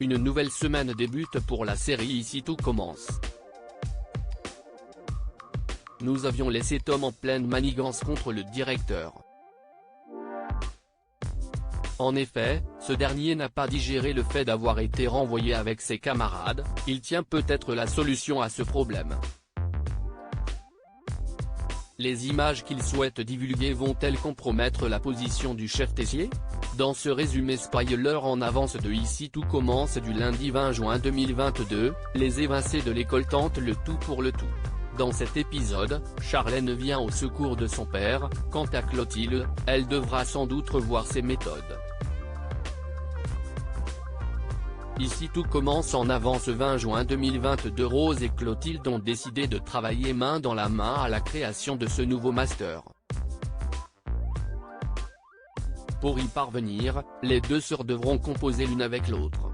Une nouvelle semaine débute pour la série Ici tout commence. Nous avions laissé Tom en pleine manigance contre le directeur. En effet, ce dernier n'a pas digéré le fait d'avoir été renvoyé avec ses camarades, il tient peut-être la solution à ce problème. Les images qu'il souhaite divulguer vont-elles compromettre la position du chef Tessier? Dans ce résumé spoiler en avance de Ici tout commence du lundi 20 juin 2022, les évincés de l'école tentent le tout pour le tout. Dans cet épisode, Charlène vient au secours de son père, quant à Clotilde, elle devra sans doute revoir ses méthodes. Ici tout commence en avance 20 juin 2022. Rose et Clotilde ont décidé de travailler main dans la main à la création de ce nouveau master. Pour y parvenir, les deux sœurs devront composer l'une avec l'autre.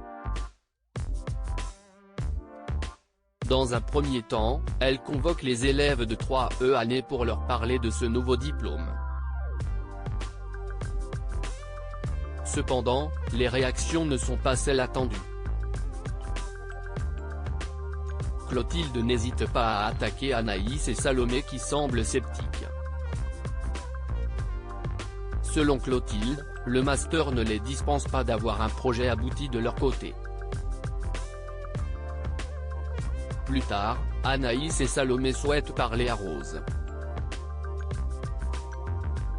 Dans un premier temps, elle convoque les élèves de 3e année pour leur parler de ce nouveau diplôme. Cependant, les réactions ne sont pas celles attendues. Clotilde n'hésite pas à attaquer Anaïs et Salomé qui semblent sceptiques. Selon Clotilde, le master ne les dispense pas d'avoir un projet abouti de leur côté. Plus tard, Anaïs et Salomé souhaitent parler à Rose.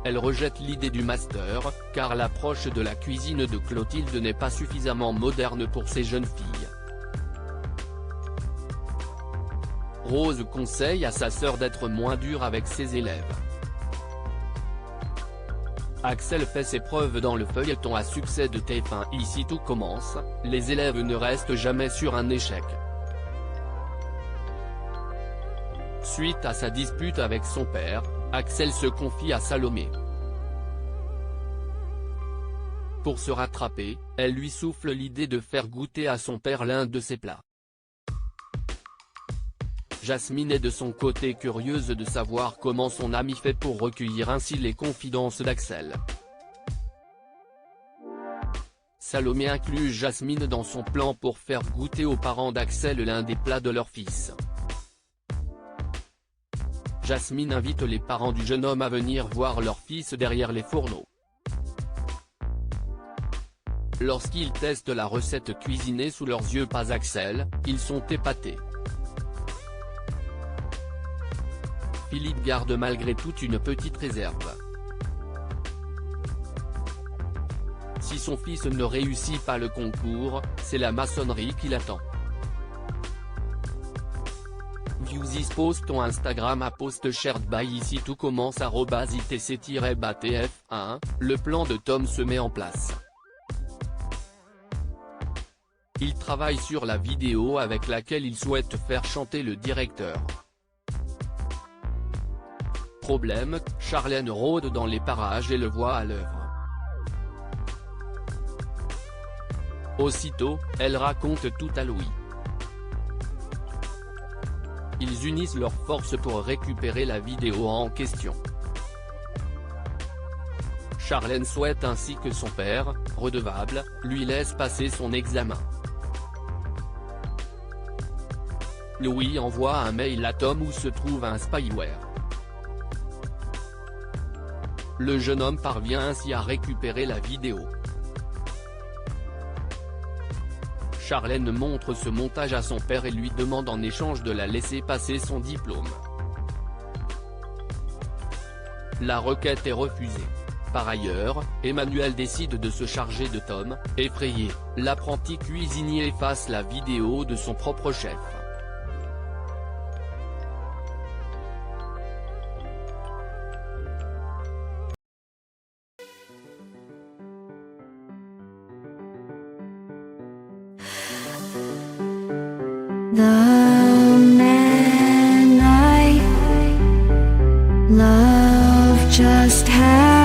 Elle rejette l'idée du master, car l'approche de la cuisine de Clotilde n'est pas suffisamment moderne pour ces jeunes filles. Rose conseille à sa sœur d'être moins dure avec ses élèves. Axel fait ses preuves dans le feuilleton à succès de TF1 Ici tout commence, les élèves ne restent jamais sur un échec. Suite à sa dispute avec son père, Axel se confie à Salomé. Pour se rattraper, elle lui souffle l'idée de faire goûter à son père l'un de ses plats. Jasmine est de son côté curieuse de savoir comment son ami fait pour recueillir ainsi les confidences d'Axel. Salomé inclut Jasmine dans son plan pour faire goûter aux parents d'Axel l'un des plats de leur fils. Jasmine invite les parents du jeune homme à venir voir leur fils derrière les fourneaux. Lorsqu'ils testent la recette cuisinée sous leurs yeux par Axel, ils sont épatés. Philippe garde malgré tout une petite réserve. Si son fils ne réussit pas le concours, c'est la maçonnerie qui l'attend. Viewsis post ton Instagram à post shared by Ici tout commence @itc-batf1, le plan de Tom se met en place. Il travaille sur la vidéo avec laquelle il souhaite faire chanter le directeur. Problème, Charlène rôde dans les parages et le voit à l'œuvre. Aussitôt, elle raconte tout à Louis. Ils unissent leurs forces pour récupérer la vidéo en question. Charlène souhaite ainsi que son père, redevable, lui laisse passer son examen. Louis envoie un mail à Tom où se trouve un spyware. Le jeune homme parvient ainsi à récupérer la vidéo. Charlène montre ce montage à son père et lui demande en échange de la laisser passer son diplôme. La requête est refusée. Par ailleurs, Emmanuel décide de se charger de Tom, effrayé, l'apprenti cuisinier efface la vidéo de son propre chef. The man I love just had